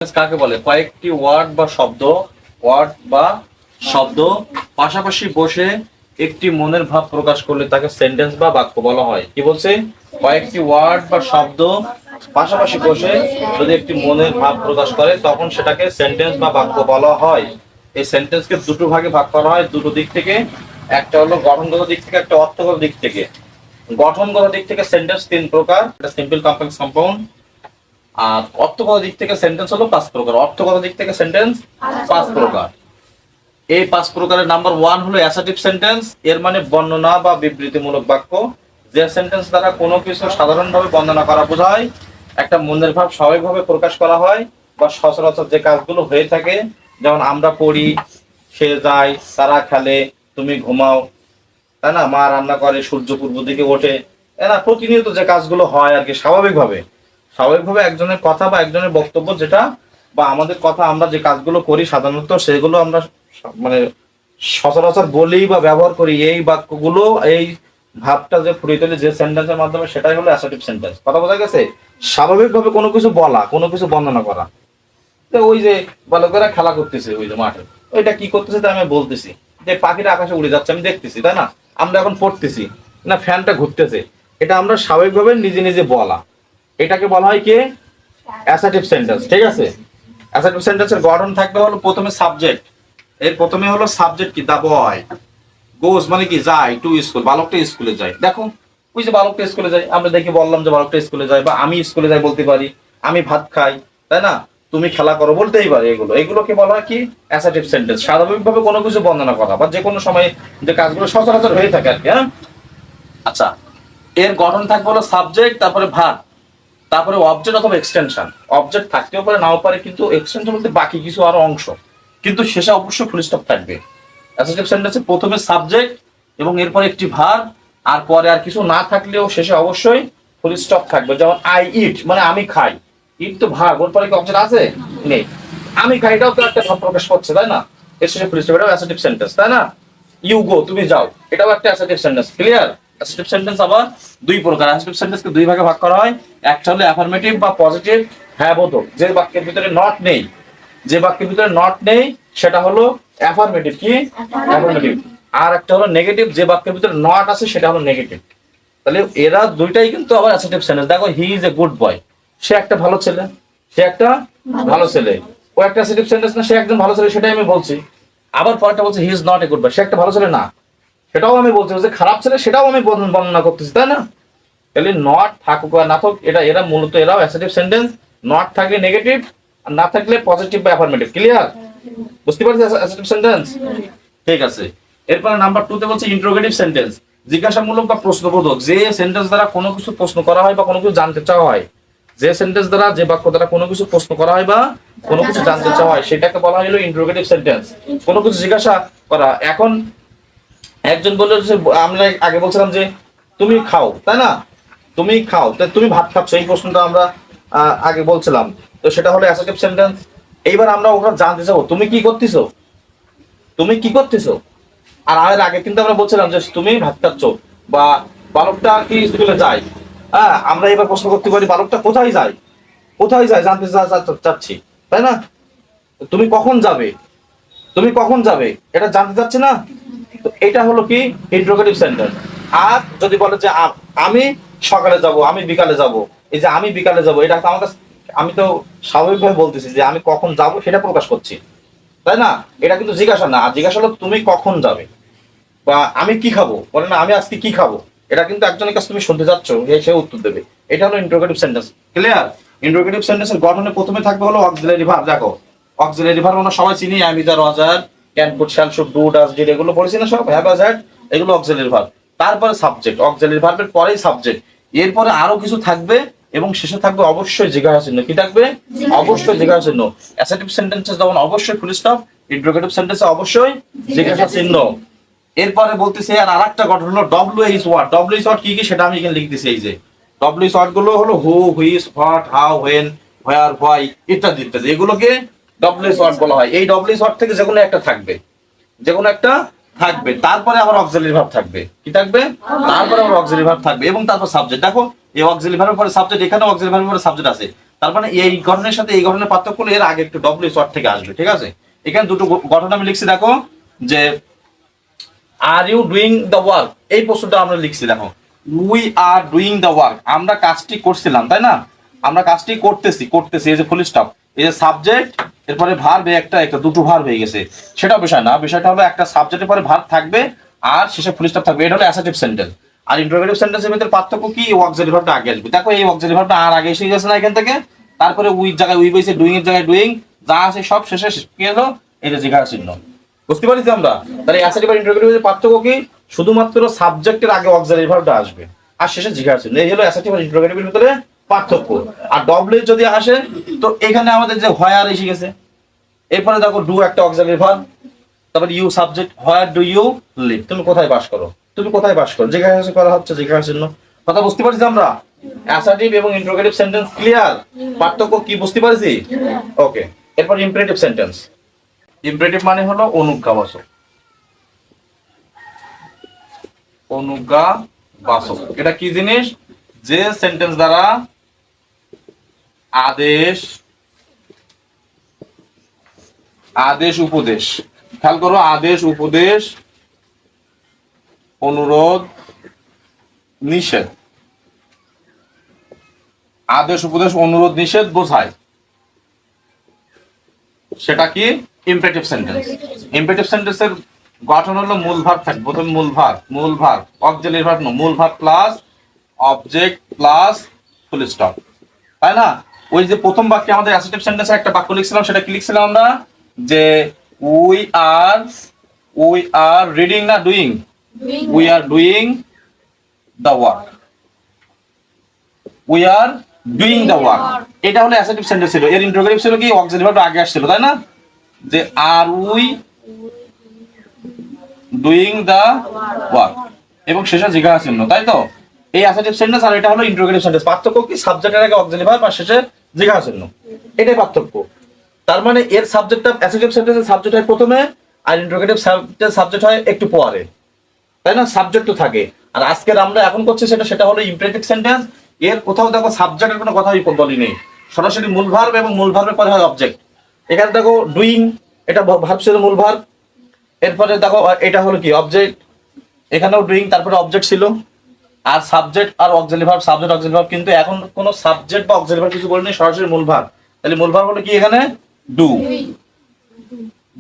কাকে বলে? কয়েকটি ওয়ার্ড বা শব্দ পাশাপাশি বসে একটি মনের ভাব প্রকাশ করলে তাকে সেন্টেন্স বা বাক্য বলা হয়। কি বলছে? কয়েকটি ওয়ার্ড বা শব্দ পাশাপাশি বসে যদি একটি মনের ভাব প্রকাশ করে তখন সেটাকে সেন্টেন্স বা বাক্য বলা হয়। এই সেন্টেন্সকে দুটো ভাগে ভাগ করা হয় দুটো দিক থেকে। একটা হলো গঠনগত দিক থেকে, একটা অর্থগত দিক থেকে। গঠনগত দিক থেকে সেন্টেন্স তিন প্রকার, একটা সিম্পল, কমপ্লেক্স, কম্পাউন্ড। আর অর্থগত দিক থেকে সেন্টেন্স হলো পাঁচ প্রকার। অর্থগত দিক থেকে সেন্টেন্স পাঁচ প্রকার। এই পাঁচ প্রকারের নাম্বার ওয়ান হলো অ্যাসার্টিভ সেন্টেন্স। এর মানে বর্ণনা বা বিবৃতিমূলক বাক্য, যে সেন্টেন্স দ্বারা কোনো কিছু সাধারণভাবে বর্ণনা করা বোঝায়, একটা মনের ভাব স্বাভাবিকভাবে প্রকাশ করা হয়, বা সচরাচর যে কাজগুলো হয়ে থাকে, যেমন আমরা পড়ি, সে যায়, তারা খেলে, তুমি ঘুমাও, তাই না, মা রান্না করে, সূর্য পূর্ব দিকে ওঠে, না, প্রতিনিয়ত যে কাজগুলো হয় আর কি, স্বাভাবিকভাবে একজনের কথা বা একজনের বক্তব্য যেটা, বা আমাদের কথা, আমরা যে কাজগুলো করি সাধারণত সেগুলো আমরা মানে সচরাচর বলি বা ব্যবহার করি, এই বাক্যগুলো, এই ভাবটা যে ফুটিয়ে তোলে যে সেন্টেন্সের মাধ্যমে, সেটাই হলো অ্যাসার্টিভ সেন্টেন্স। কথা বোঝা গেছে? স্বাভাবিকভাবে কোনো কিছু বলা, কোনো কিছু বর্ণনা করা। ওই যে বালকেরা খেলা করতেছে ওই যে মাঠে, ওইটা কি করতেছে তা আমি বলতেছি, যে পাখিটা আকাশে উড়ে যাচ্ছে আমি দেখতেছি, তাই না, আমরা এখন পড়তেছি না, ফ্যানটা ঘুরতেছে, এটা আমরা স্বাভাবিকভাবে নিজে নিজে বলা, এটাকে বলা হয় কি? Assertive sentence. ঠিক আছে? অ্যাসার্টিভ সেন্টেন্সের গঠন থাকবে হলো প্রথমে সাবজেক্ট। এর প্রথমে হলো সাবজেক্ট কি? দা বয় গোজ, মানে কি যায় টু স্কুল, বালকটা স্কুলে যায়। দেখো ওই যে বালকটা স্কুলে যায়, আমরা দেখি বললাম যে বালকটা স্কুলে যায়, বা আমি স্কুলে যাই বলতে পারি, আমি ভাত খাই, তাই না, তুমি খেলা করো বলতেই পারি। এগুলোকে বলা হয় কি? Assertive sentence. স্বাভাবিকভাবে কোনো কিছু বর্ণনা করা, বা যে কোনো সময় যে কাজগুলো সচরাচর হয়ে থাকে আর কি। হ্যাঁ, আচ্ছা, এর গঠন থাকবে হলো সাবজেক্ট, তারপরে ভার্ব, তারপরে অবজেক্ট অথবা এক্সটেনশন। অবজেক্ট থাকতেও পারে, নাও পারে, কিন্তু এক্সটেনশন বলতে বাকি কিছু আরো অংশ, কিন্তু শেষে অবশ্যই ফুল স্টপ থাকবে। অ্যাসার্টিভ সেন্টেন্সে প্রথমে সাবজেক্ট এবং এরপরে একটি ভার্ব, আর পরে আর কিছু না থাকলেও শেষে অবশ্যই ফুল স্টপ থাকবে। যেমন আই ইট, মানে আমি খাই, ইট তো ভার্ব, ওর পরে কি অবজেক্ট আছে? নেই। আমি খাই, এটাও তো একটা ভাব প্রকাশ করছে, তাই না, এর শেষে ফুল স্টপ, এটাও অ্যাসার্টিভ সেন্টেন্স, তাই না। ইউ গো, তুমি যাও, এটাও একটা assertive sentence. Clear? Assertive sentence আবার দুই প্রকার। অ্যাসার্টিভ সেন্টেন্সকে দুই ভাগে ভাগ করা হয়। একটা হলো অ্যাফার্মেটিভ বা পজিটিভ, হ্যাঁ বোধক, যে বাক্যের ভিতরে নট নেই, সেটা হলো অ্যাফার্মেটিভ। কি? অ্যাফার্মেটিভ। আর একটা হলো নেগেটিভ, যে বাক্যের ভিতরে নট আছে সেটা হলো নেগেটিভ। তাহলে এরা দুইটাই কিন্তু আবার অ্যাসার্টিভ সেন্টেন্স। দেখো, he is a good boy, সে একটা ভালো ছেলে, ও একটা অ্যাসার্টিভ সেন্টেন্স না, সে একজন ভালো ছেলে, সেটাই আমি বলছি। আবার পরেরটা বলছে he is not a good boy, সে একটা ভালো ছেলে না, সেটাও আমি বলছি। যে খারাপ ছেলে সেটাও আমি বর্ণনা করতেছি, তাই না। তাহলে নট থাকুক আর না থাকুক, এরা মূলত এরাও অ্যাসার্টিভ সেন্টেন্স। নট থাকলে নেগেটিভ, আর না থাকলে পজিটিভ বা অ্যাফার্মেটিভ। ক্লিয়ার? বুঝতে পারছিস অ্যাসার্টিভ সেন্টেন্স? ঠিক আছে। এরপরে নাম্বার 2 তে বলছে ইন্টারোগেটিভ সেন্টেন্স, জিজ্ঞাসামূলক বা প্রশ্নবোধক। যে সেন্টেন্স দ্বারা কোনো কিছু প্রশ্ন করা হয় বা কোনো কিছু জানতে চাওয়া হয়, যে সেন্টেন্স দ্বারা, যে বাক্য দ্বারা কোনো কিছু প্রশ্ন করা হয় বা কোনো কিছু জানতে চাওয়া হয়, সেটাকে বলা হলো ইন্টারোগেটিভ সেন্টেন্স। কোনো কিছু জিজ্ঞাসা করা। এখন একজন বললো যে, আমরা আগে বলছিলাম যে তুমি খাও, তাই না, তুমি খাও, তুমি ভাত খাচ্ছ, এই প্রশ্নটা আমরা আগে বলছিলাম, তো সেটা হলো অ্যাসার্টিভ সেন্টেন্স। এইবার আমরা ওটা জানতে চাবো, তুমি কি করতেছো, আর এর আগে কিন্তু আমরা বলছিলাম যে তুমি ভাত খাচ্ছ, বা বালকটা কি স্কুলে যায়। হ্যাঁ, আমরা এবার প্রশ্ন করতে পারি বালকটা কোথায় যায়, জানতে চাচ্ছি, তাই না। তুমি কখন যাবে, এটা জানতে চাচ্ছি না। তো এটা হলো কি? Interrogative sentence. আর যদি বলে যে আমি সকালে যাব, আমি বিকালে যাব, এই যে আমি বিকালে যাব, এটা আমার কাছে, আমি তো স্বাভাবিকভাবে বলতেছি যে আমি কখন যাব সেটা প্রকাশ করছি, তাই না। এটা কিন্তু জিজ্ঞাসা না। জিজ্ঞাসা হলো তুমি কখন যাবে, বা আমি কি খাবো, বলে না আমি আজকে কি খাবো, এটা কিন্তু একজনের কাছে তুমি শুনতে যাচ্ছ, সে উত্তর দেবে। এটা হলো ইন্টারোগেটিভ সেন্টেন্স। ক্লিয়ার? ইন্টারোগেটিভ সেন্টেন্সের গঠনে প্রথমে থাকবে হলো অক্সিলারি ভার্ব। দেখো, অক্সিলারি ভার্ব আমরা সবাই চিনি, am, is, are, was, are, can, could, shall, should, do, does, did, এগুলো পড়েছি না সব, হ্যাভ, হ্যাজ, হ্যাড, এগুলো অক্সিলারি ভার্ব। তারপরে সাবজেক্ট, অক্সিলারি ভার্বের পরেই সাবজেক্ট, এরপরে আরো কিছু থাকবে, এবং শেষে থাকবে অবশ্যই জিজ্ঞাসা চিহ্ন। কি থাকবে? অবশ্যই জিজ্ঞাসা চিহ্ন। অ্যাসার্টিভ সেন্টেন্সে যেমন অবশ্যই ফুল স্টপ, ইন্টারোগেটিভ সেন্টেন্সে অবশ্যই জিজ্ঞাসা চিহ্ন। এরপরে বলতেছে আর আরেকটা গঠন হলো ডব্লিউএইচ ওয়ার্ড। ডব্লিউএইচ ওয়ার্ড কি কি সেটা আমি এখানে লিখতেছি। এই যে ডব্লিউএইচ ওয়ার্ড গুলো হলো who, which, what, how, when, where, why, ইত্যাদি ইত্যাদি, এগুলোকে ডব্লিউএইচ ওয়ার্ড বলা হয়। এই ডব্লিউএইচ ওয়ার্ড থেকে যেকোনো একটা থাকবে, তারপরে আবার অক্সিলারি ভার্ব থাকবে। কি থাকবে? তারপরে আবার অক্সিলারি ভার্ব থাকবে, এবং তারপর সাবজেক্ট। দেখো, এই অক্সিলারি ভার্বের পরে সাবজেক্ট, এখানে অক্সিলারি ভার্বের পরে সাবজেক্ট আছে। তার মানে এই গঠনের সাথে এই গঠনের পার্থক্য হলো এর আগে একটু ডব্লিউ ওয়ার্ড থেকে আসবে, ঠিক আছে? এখানে দুটো গঠন আমি লিখছি, দেখো যে are you doing the work, এই প্রশ্নটা আমরা লিখছি, দেখো we are doing the work, আমরা কাজটি করছিলাম, তাই না? আমরা কাজটি করতেছি এই যে ফুল স্টপ, এই যে সাবজেক্ট, এরপরে ভার্ব, একটা দুটো ভার্ব হয়ে গেছে, সেটা বিষয় না। বিষয়টা হলো একটা সাবজেক্টের পরে ভার্ব থাকবে আর শেষে ফুল স্টপ থাকবে, এটা হলো অ্যাসার্টিভ সেন্টেন্স। আর ইন্টারোগেটিভ সেন্টেন্সের ভিতরে পার্থক্য কি? অক্সিলারি ভার্বটা আগে আসবে, দেখো এই অক্সিলারি ভার্বটা আর আগে এসে গেছে না এখান থেকে, তারপরে উই জায়গায় উই বসে, ডুইং এর জায়গায় ডুইং, যা আছে সব শেষে কি হলো? এই যে জিজ্ঞাসা চিহ্ন। বুঝতে পারছি আমরা? তাহলে অ্যাসার্টিভ আর ইন্টারোগেটিভ পার্থক্য কি? শুধুমাত্র সাবজেক্টের আগে অক্সিলারি ভার্বটা আসবে আর শেষে জিজ্ঞাসা চিহ্ন, এই হলো অ্যাসার্টিভ আর ইন্টারোগেটিভের ভিতরে পার্থক্য। আর ডব্লিউ যদি আসে তো এখানে আমাদের যে হোয়ার এসে গেছে, এরপরে দেখো ডু একটা অক্সিলারি ভার্ব, তারপরে you subject, where do you live, তুমি কোথায় বাস করো, জিজ্ঞাসা করা হচ্ছে, জিজ্ঞাসার জন্য। কথা বুঝতে পারছি আমরা? অ্যাসার্টিভ এবং ইন্টারোগেটিভ সেন্টেন্স ক্লিয়ার? পার্থক্য কি বুঝতে পারছি? ওকে, এরপর ইম্পারেটিভ সেন্টেন্স। ইম্পারেটিভ মানে হলো অনুজ্ঞাবাচক, অনুজ্ঞাবাচক। এটা কি জিনিস? যে সেন্টেন্স দ্বারা আদেশ উপদেশ, খেয়াল করো, আদেশ উপদেশ অনুরোধ নিষেধ, আদেশ উপদেশ অনুরোধ নিষেধ বোঝায়, সেটা কি? Imperative sentence. ইম্পারেটিভ সেন্টেন্সের গঠন হলো মূল ভার্ব থাকবে, প্রথমে মূল ভার্ব অক্সিলারি ভার্ব না, মূল verb plus object plus full stop, তাই না? ওই যে প্রথম বাক্যে আমাদের অ্যাসার্টিভ সেন্টেন্সে একটা বাক্য লিখছিলাম, সেটা কি লিখছিলাম আমরা? যে উই আর রিডিং না doing, we are doing the work, we are doing the work, এটা হলো অ্যাসার্টিভ সেন্টেন্স ছিল। এর ইন্টারোগেটিভ ছিল কি? অক্সিলারি ভার্বটা আগে আসছিল, তাই না? যে আর উই ডুইং দ্য ওয়ার্ক এবং শেষে জিজ্ঞাসা চিহ্ন, তাই তো? এই অ্যাসার্টিভ সেন্টেন্স আর এটা হলো ইন্টারোগেটিভ সেন্টেন্স। পার্থক্য কি? সাবজেক্টের আগে অক্সিলারি ভার্ব আর শেষে জিজ্ঞাসা চিহ্ন, এটাই পার্থক্য। তার মানে এর সাবজেক্টটা, অ্যাসার্টিভ সেন্টেন্সের সাবজেক্ট হয় প্রথমে আর ইন্টারোগেটিভ সাবজেক্ট হয় একটু পরে, তাই না? সাবজেক্ট তো থাকে। আর আজকের আমরা এখন করছি সেটা হলো ইম্পারেটিভ সেন্টেন্স। এর কোথাও দেখো সাবজেক্টের কোনো কথাই বলি নেই, সরাসরি মূল ভার্ব এবং মূল ভার্বের পরে হয় অবজেক্ট। এখানে দেখো ডুইং, এটা ভার্ব ছিল, মূল ভার্ব, এরপরে দেখো এটা হলো কি? অবজেক্ট, এখানেও ডুইং, তারপরে অবজেক্ট ছিল, আর সাবজেক্ট আর auxiliary verb, subject auxiliary verb, কিন্তু এখন কোনো সাবজেক্ট বা অক্সিলারি ভার্ব কিছু বলিনি, সরাসরি মূল ভার্ব। তাহলে মূল ভার্ব হলো কি এখানে?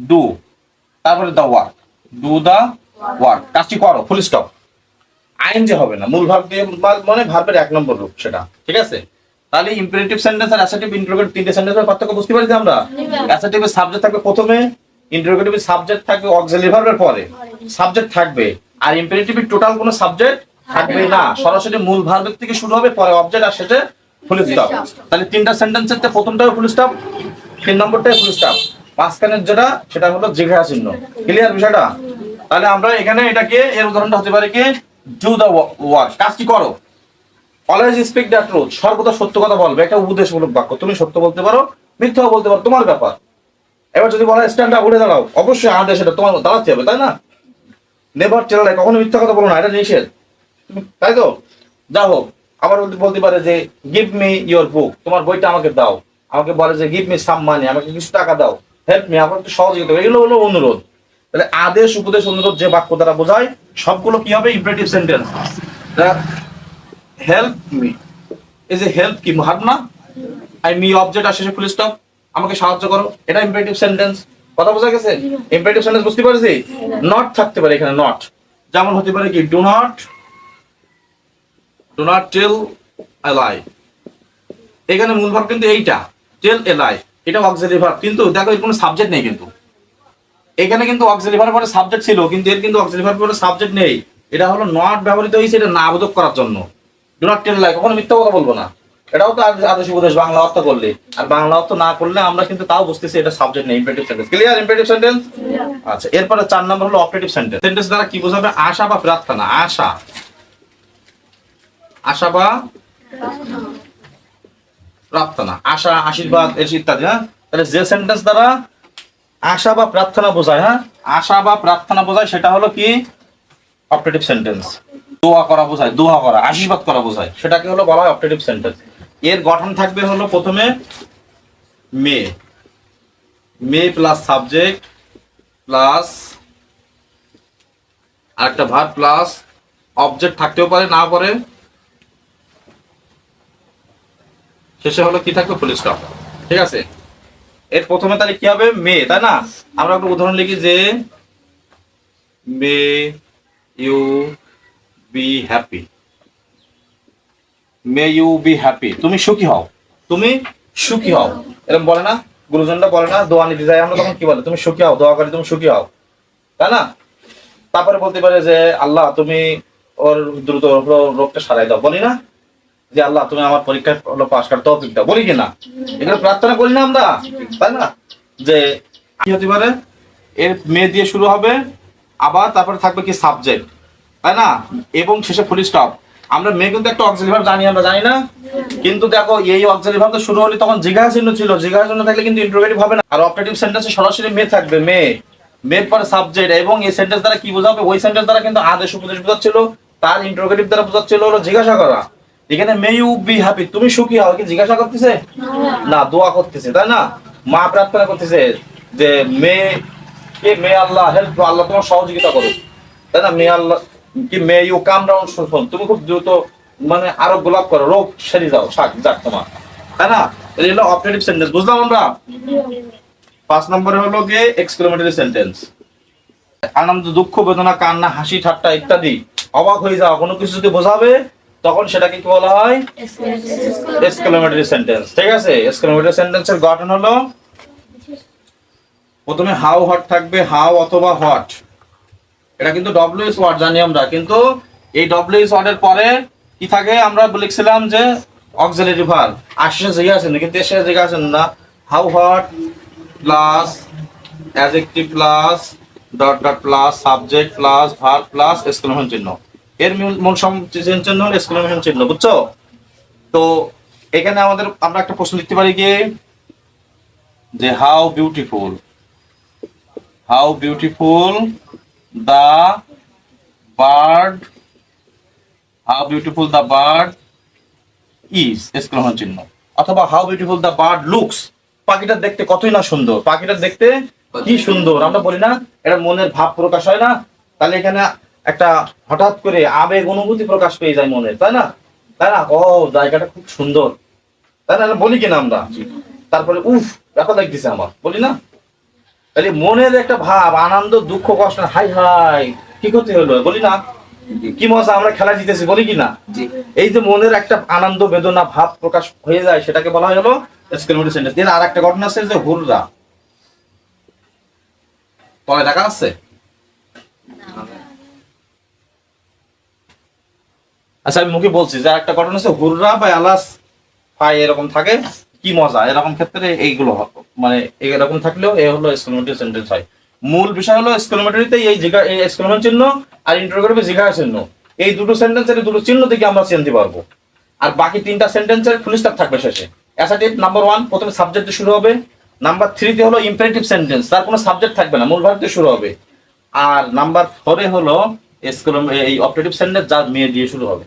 ডু, তারপরে the work, do the work, কাজটি করো, ফুল স্টপ। আইএনজি হবে না, মূল ভার্ব দিয়ে, মানে ভার্বের এক নম্বর রূপ সেটা, ঠিক আছে? তাহলে ইম্পারেটিভ সেন্টেন্স আর অ্যাসার্টিভ ইন্টারোগেটিভ তিনটে সেন্টেন্সের পার্থক্য বুঝতে পারছি আমরা? অ্যাসার্টিভের সাবজেক্ট থাকবে প্রথমে, ইন্টারোগেটিভের সাবজেক্ট থাকবে অক্সিলারি ভার্বের পরে, সাবজেক্ট থাকবে। আর ইম্পারেটিভের টোটাল কোনো সাবজেক্ট থাকবে না, সরাসরি মূল ভার্বের থেকে শুরু হবে, পরে অবজেক্ট আর শেষে ফুল স্টপ। তাহলে তিনটা সেন্টেন্সের প্রথমটাও ফুল স্টপ, 3 নম্বরটাই ফুল স্টপ, মাঝখানের যেটা সেটা হলো জিজ্ঞাসা চিহ্ন। ক্লিয়ার বিষয়টা? তাহলে আমরা এখানে এটাকে, এর উদাহরণটা হতে পারে কি? ডু দ্য ওয়ার্ক, কাজটি করো। অলওয়েজ স্পিক দ্য ট্রুথ, সর্বদা সত্য কথা বলবে, একটা উপদেশমূলক বাক্য। তুমি সত্য বলতে পারো, মিথ্যাও বলতে পারো, তোমার ব্যাপার। এবার যদি বলা স্ট্যান্ড আপ, উঠে দাঁড়াও, অবশ্যই আমাদের সেটা তোমার দাঁড়াতে হবে, তাই না? নেভার টেল লাই, কখনো মিথ্যা কথা বলো না, এটা নিষেধ, তাই তো? যা হোক, আবার বলতে পারে যে গিভ মি ইয়োর বুক, তোমার বইটা আমাকে দাও। আমাকে বলে যে গিভ মি সাম মানি, আমাকে কিছু টাকা দাও, হেল্প মি, আমাকে একটু সহযোগিতা। এগুলো হলো অনুরোধ। তাহলে আদেশ, উপদেশ, অনুরোধ যে বাক্য দ্বারা বোঝায় সবগুলো কি হবে? Imperative sentence. হেল্প মি, এই যে হেল্প কি? ভার্ব না? আই মি অবজেক্ট আর শেষে ফুল স্টপ, আমাকে সাহায্য করো, এটা ইম্পারেটিভ সেন্টেন্স। কথা বোঝা গেছে? ইম্পারেটিভ সেন্টেন্স বুঝতে পারছি? নট থাকতে পারে এখানে, নট, যেমন হতে পারে কি? ডু নট টেল এ লাই, এখানে মূল ভার্ব কিন্তু এইটা, টেল এ লাই, এটা অক্সিলারি ভার্ব, কিন্তু দেখো এর কোনো সাবজেক্ট নেই। কিন্তু এখানে কিন্তু অক্সিলারি ভার্ব পরে সাবজেক্ট ছিল, কিন্তু এর কিন্তু অক্সিলারি ভার্ব পরে সাবজেক্ট নেই। এটা হলো নট ব্যবহৃত হয়েছে এটা না বোধক করার জন্য। ডু নট টেল লাই, কখনো মিথ্যা কথা বলবো না, এটাও তো আদেশ উপদেশ বাংলা অর্থ করলে। আর বাংলা অর্থ না করলে আমরা কিন্তু তাও বুঝতেছি এটা সাবজেক্ট নেই, imperative sentence. Clear? Imperative sentence. আচ্ছা, এরপরে 4 নম্বর হলো অপারেটিভ সেন্টেন্স। সেন্টেন্স দ্বারা কি বোঝাবে? আশা বা প্রার্থনা, আশা বা প্রার্থনা, আশা, আশীর্বাদ, এর ইত্যাদি। হ্যাঁ, তাহলে যে সেন্টেন্স দ্বারা আশা বা প্রার্থনা বোঝায়, হ্যাঁ, আশা বা প্রার্থনা বোঝায়, সেটা হলো কি? Operative sentence. দোয়া করা বোঝায়, দোয়া করা, আশীর্বাদ করা বোঝায়, সেটাকে হলো বলা হয় অপারেটিভ সেন্টেন্স। এর গঠন থাকবে হলো প্রথমে মে, মে প্লাস সাবজেক্ট প্লাস আরেকটা ভার্ব প্লাস অবজেক্ট থাকতেও পারে, না পারে, শেষে হলো কি থাকবে, ফুল স্টপ। ঠিক আছে, এর প্রথমে তাহলে কি হবে, মে, তাই না? আমরা একটা উদাহরণ লিখি যে may you be happy, may you be happy, তুমি সুখী হও, তুমি সুখী হও, এরকম বলে না গুরুজনরা, বলে না দোয়া নিতে যাই আমরা তখন কি বলে, তুমি সুখী হও, দোয়া করে তুমি সুখী হও, তাই না? তারপরে বলতে পারে যে আল্লাহ তুমি ওর দ্রুত রোগটা সারাই দাও, বলি না যে আল্লাহ তুমি আমার পরীক্ষায় পাস করার তৌফিক দাও, বলি কিনা? এগুলো প্রার্থনা করি না আমরা, তাই না? যে কি হতে পারে, এর মে দিয়ে শুরু হবে, আবার তারপরে থাকবে কি সাবজেক্ট, তাই না? এবং শেষে ফুল স্টপ। আমরা মে কিন্তু একটা অক্সিলারি ভার্ব জানি, আমরা জানি না? কিন্তু দেখো এই অক্সিলারি ভার্ব শুরু হলে তখন জিজ্ঞাসা চিহ্ন ছিল, জিজ্ঞাসা চিহ্ন থাকলে কিন্তু ইন্টারোগেটিভ হবে না। আর অপারেটিভ সেন্টেন্সে সরাসরি মে থাকবে, মে, মের পরে সাবজেক্ট, এবং এই সেন্টেন্স দ্বারা কি বোঝাবে, ওই সেন্টেন্স দ্বারা কিন্তু আদেশ উপদেশ বোঝাচ্ছিল, তার ইন্টারোগেটিভ দ্বারা বোঝাচ্ছিল হলো জিজ্ঞাসা করা। এখানে মে ইউ বি হ্যাপি, তুমি সুখী হও, কি জিজ্ঞাসা করতেছে না, দোয়া করতেছে, তাই না? মা প্রার্থনা করতেছে যে মে কে, মে আল্লাহ হেল্প, আল্লাহ তোমার সহযোগিতা করো, তাই না? মে আল্লাহ কি, মে ইউ কাম ডাউন সুন, তুমি খুব দ্রুত মানে আরোগ্য লাভ করো, রোগ সেরে যাও, শাক যাক তোমার, তাই না? এটা হলো অপারেটিভ সেন্টেন্স, বুঝলাম আমরা? 5 নম্বরে হলো গিয়ে এক্সক্লেমেটরি সেন্টেন্স। আনন্দ, দুঃখ, বেদনা, কান্না, হাসি, ঠাট্টা ইত্যাদি, অবাক হয়ে যাওয়া কোনো কিছু যদি বোঝাবে তখন সেটাকে কি বলা হয়, এক্সক্লেমেটরি সেন্টেন্স। ঠিক আছে, এক্সক্লেমেটরি সেন্টেন্সের গঠন হলো প্রথমে হাউ হট থাকবে, হাউ অথবা হট, এটা কিন্তু ডব্লিউএস ওয়ার্ড জানি আমরা, কিন্তু এই ডব্লিউএস ওয়ার্ডের পরে কি থাকে, আমরা লিখছিলাম যে অক্সিলারি ভার্ব, আসছে জিজ্ঞাসা আছেন কিন্তু এসে জিজ্ঞাসা আছেন না, how hot plus adjective plus dot dot plus subject plus verb plus exclamation চিহ্ন, এর মূল চিহ্ন হলো এক্সক্লেমেশন চিহ্ন, বুঝছো? তো এখানে আমরা একটা প্রশ্ন লিখতে পারি গিয়ে যে how beautiful, how beautiful the bird, how beautiful the bird is, exclamation চিহ্ন। অথবা how beautiful the bird looks, পাখিটা দেখতে কতই না সুন্দর, পাখিটা দেখতে কি সুন্দর, আমরা বলি না, এটা মনের ভাব প্রকাশ হয় না? তাহলে এখানে একটা হঠাৎ করে আবেগ অনুভূতি প্রকাশ পেয়ে যায় মনের, তাই না? তাই না, ও জায়গাটা খুব সুন্দর, তাই না, বলি কিনা আমরা? তারপরে উফ দেখা লাগতেছে আমার, বলি না? তাহলে মনের একটা ভাব, আনন্দ, দুঃখ, কষ্ট, হাই হাই কি করতে হলো, বলি না? কি মজা, আমরা খেলা জিতেছি, বলি কিনা? এই যে মনের একটা আনন্দ বেদনা ভাব প্রকাশ হয়ে যায়, সেটাকে বলা হয় হলো এক্সক্লেমেটরি সেন্টেন্স। এর আর একটা ঘটনা আছে যে হুররা, পরে দেখা আছে। আচ্ছা আমি মুখে বলছি যে একটা ঘটনা আছে, হুররা বা আলাস পাই এরকম থাকে, কি মজা, এরকম ক্ষেত্রে এইগুলো মানে এরকম থাকলেও এ হলো এক্সক্লেমেটরি সেন্টেন্স হয়। মূল বিষয় হলো এক্সক্লেমেটরিতে এই এক্সক্লেমেশন চিহ্ন আর ইন্টারোগেটিভ জিজ্ঞাসা চিহ্ন, এই দুটো সেন্টেন্সের দুটো চিহ্ন থেকে আমরা চিনতে পারবো। আর বাকি তিনটা সেন্টেন্সের ফুল স্টপ থাকবে শেষে। অ্যাসার্টিভ নাম্বার 1 প্রথমে সাবজেক্ট দিয়ে শুরু হবে, নাম্বার 3 তে হলো ইম্পারেটিভ সেন্টেন্স, তার কোনো সাবজেক্ট থাকবে না, মূল ভার্ব দিয়ে শুরু হবে, আর নাম্বার 4 এ হলো এই অপারেটিভ সেন্টেন্স যার মে দিয়ে শুরু হবে।